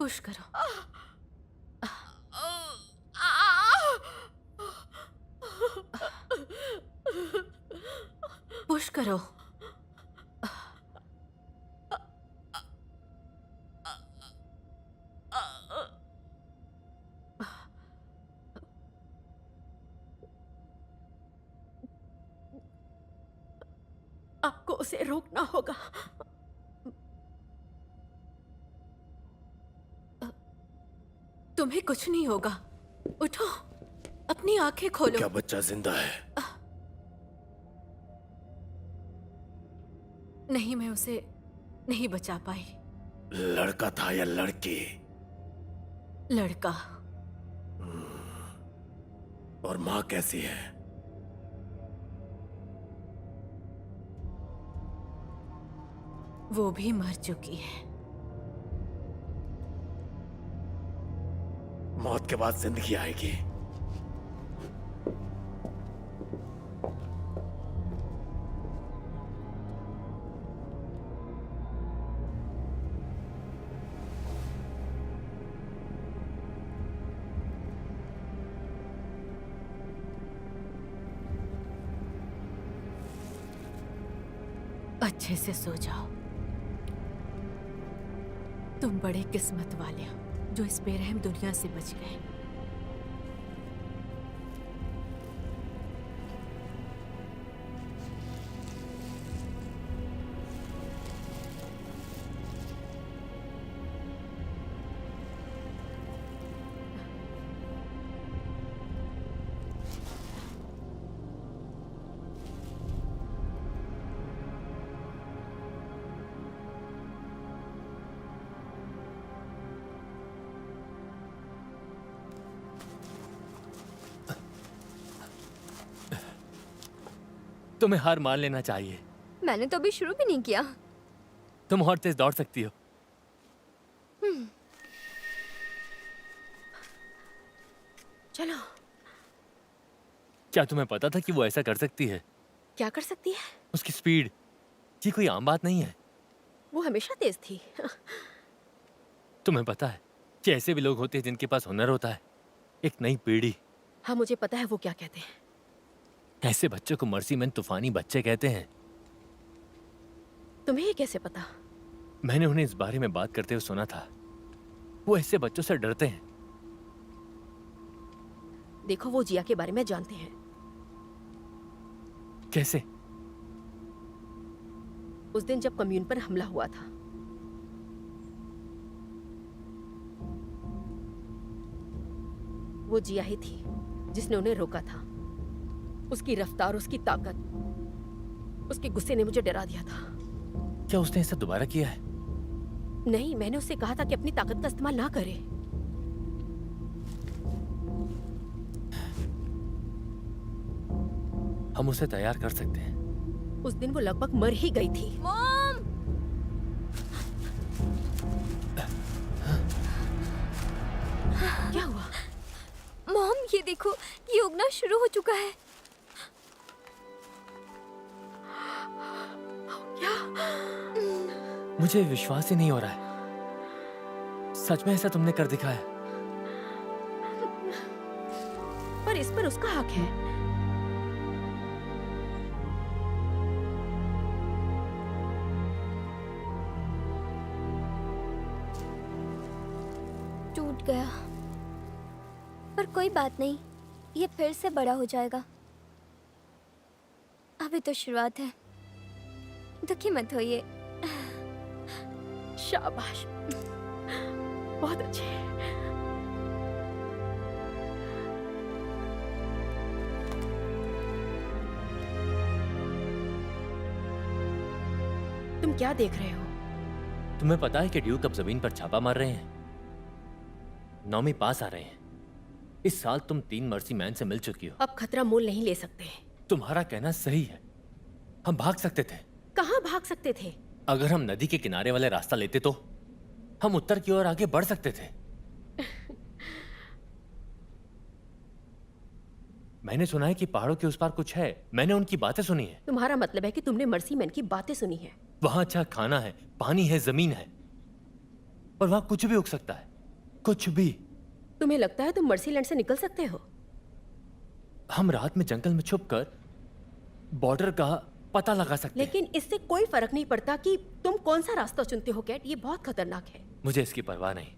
Push करो। Push करो। आपको उसे रोकना होगा। तुम्हें कुछ नहीं होगा। उठो, अपनी आंखें खोलो। क्या बच्चा जिंदा है? नहीं, मैं उसे नहीं बचा पाई। लड़का था या लड़की? लड़का। और माँ कैसी है? वो भी मर चुकी है। मौत के बाद जिंदगी आएगी। अच्छे से सो जाओ। तुम बड़े किस्मत वाले हो जो इस बेरहम दुनिया से बच गए। तुम्हें हार मान लेना चाहिए। मैंने तो अभी शुरू भी नहीं किया। तुम और तेज दौड़ सकती हो। चलो। क्या तुम्हें पता था कि वो ऐसा कर सकती है? क्या कर सकती है? उसकी स्पीड, ये कोई आम बात नहीं है। वो हमेशा तेज थी। तुम्हें पता है कि ऐसे भी लोग होते हैं जिनके पास हुनर होता है। एक नई पीढ़ी। हाँ, मुझे पता है वो क्या कहते हैं। ऐसे बच्चों को मर्सी मैन तूफानी बच्चे कहते हैं। तुम्हें ये कैसे पता? मैंने उन्हें इस बारे में बात करते हुए सुना था। वो ऐसे बच्चों से डरते हैं। देखो, वो जिया के बारे में जानते हैं। कैसे? उस दिन जब कम्यून पर हमला हुआ था, वो जिया ही थी जिसने उन्हें रोका था। उसकी रफ्तार, उसकी ताकत, उसके गुस्से ने मुझे डरा दिया था। क्या उसने ऐसा दोबारा किया है? नहीं, मैंने उससे कहा था कि अपनी ताकत का इस्तेमाल ना करे। हम उसे तैयार कर सकते हैं। उस दिन वो लगभग मर ही गई थी। मॉम! क्या हुआ? मॉम, ये देखो, ये उगना शुरू हो चुका है। क्या? मुझे विश्वास ही नहीं हो रहा है। सच में ऐसा तुमने कर दिखाया? पर इस पर उसका हक है। टूट गया, पर कोई बात नहीं, ये फिर से बड़ा हो जाएगा। अभी तो शुरुआत है, दुखी मत होइए। शाबाश, बहुत अच्छे। तुम क्या देख रहे हो? तुम्हें पता है कि ड्यूक अब जमीन पर छापा मार रहे हैं? नौमी पास आ रहे हैं। इस साल तुम 3 मर्सी मैन से मिल चुकी हो। अब खतरा मोल नहीं ले सकते। तुम्हारा कहना सही है। हम भाग सकते थे। कहाँ भाग सकते थे? अगर हम नदी के किनारे वाले रास्ता लेते तो हम उत्तर की ओर आगे बढ़ सकते थे। मैंने सुना है कि पहाड़ों के उस पार कुछ है। मैंने उनकी बातें सुनी है। तुम्हारा मतलब है कि तुमने मर्सी मैन की बातें सुनी है? वहां अच्छा खाना है, पानी है, जमीन है, और वहां कुछ भी उग सकता है। कुछ भी। तुम्हें लगता है तुम मर्सीलैंड से निकल सकते हो? हम रात में जंगल में छुपकर बॉर्डर का पता लगा सकते हैं। लेकिन इससे कोई फर्क नहीं पड़ता कि तुम कौन सा रास्ता चुनते हो कैट, ये बहुत खतरनाक है। मुझे इसकी परवाह नहीं।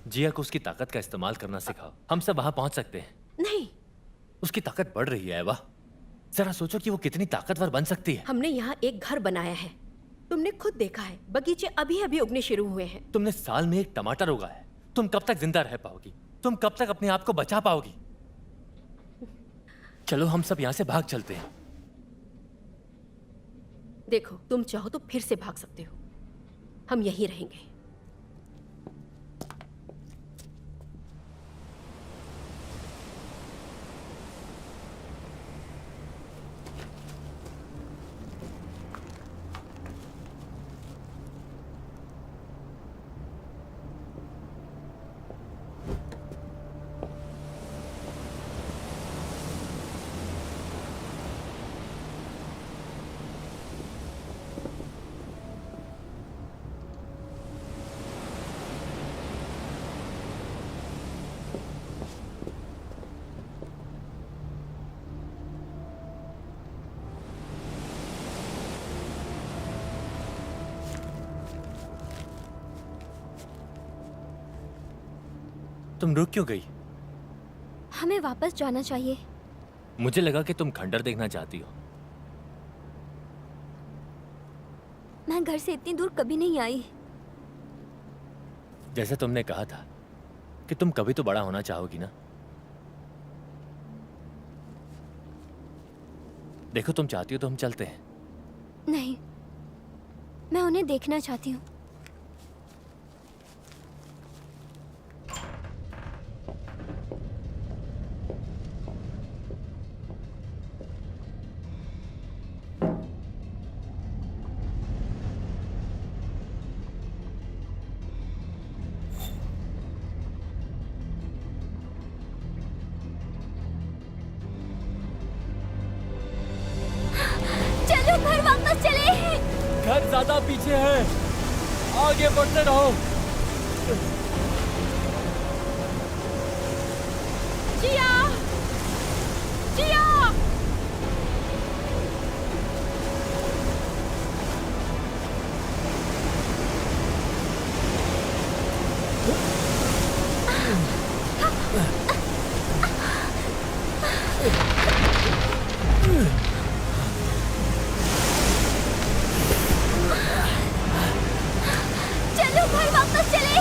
जिया को उसकी ताकत का इस्तेमाल करना सिखाओ, हम सब वहां पहुंच सकते हैं। नहीं, उसकी ताकत बढ़ रही है एवा। जरा सोचो कि वो कितनी ताकतवर बन सकती है। हमने यहाँ एक घर बनाया है, तुमने खुद देखा है, बगीचे अभी अभी उगने शुरू हुए हैं। तुमने साल में एक टमाटर उगाया है। तुम कब तक जिंदा रह पाओगी? तुम कब तक अपने आप को बचा पाओगी? चलो हम सब यहाँ से भाग चलते हैं। देखो, तुम चाहो तो फिर से भाग सकते हो, हम यहीं रहेंगे। तुम रुक क्यों गई? हमें वापस जाना चाहिए। मुझे लगा कि तुम खंडर देखना चाहती हो। मैं घर से इतनी दूर कभी नहीं आई। जैसे तुमने कहा था कि तुम कभी तो बड़ा होना चाहोगी ना। देखो, तुम चाहती हो तो हम चलते हैं। नहीं, मैं उन्हें देखना चाहती हूँ। चलो घर वापस चले। घर ज्यादा पीछे है, आगे बढ़ते रहो। जिया! जिया! चलो घर वापस चले।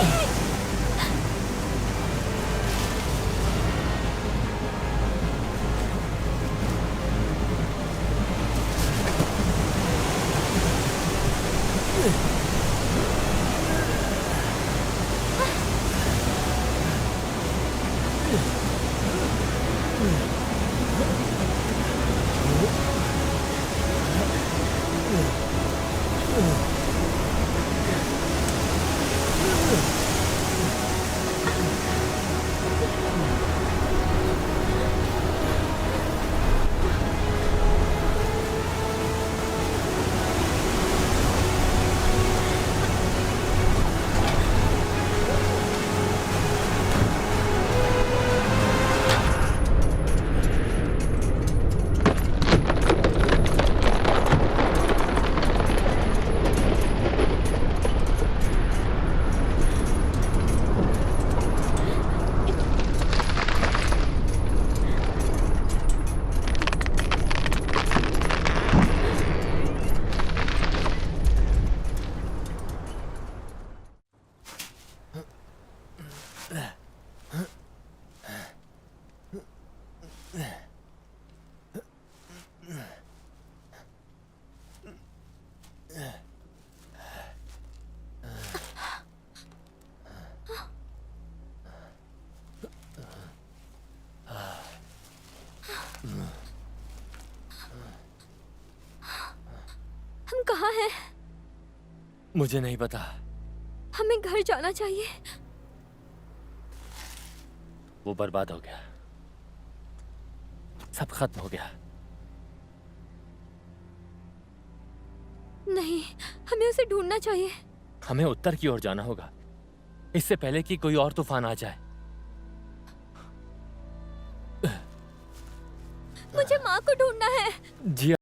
हम कहाँ हैं? मुझे नहीं पता। हमें घर जाना चाहिए। वो बर्बाद हो गया, सब खत्म हो गया। नहीं, हमें उसे ढूंढना चाहिए। हमें उत्तर की ओर जाना होगा। इससे पहले कि कोई और तूफान आ जाए। मुझे माँ को ढूंढना है। जी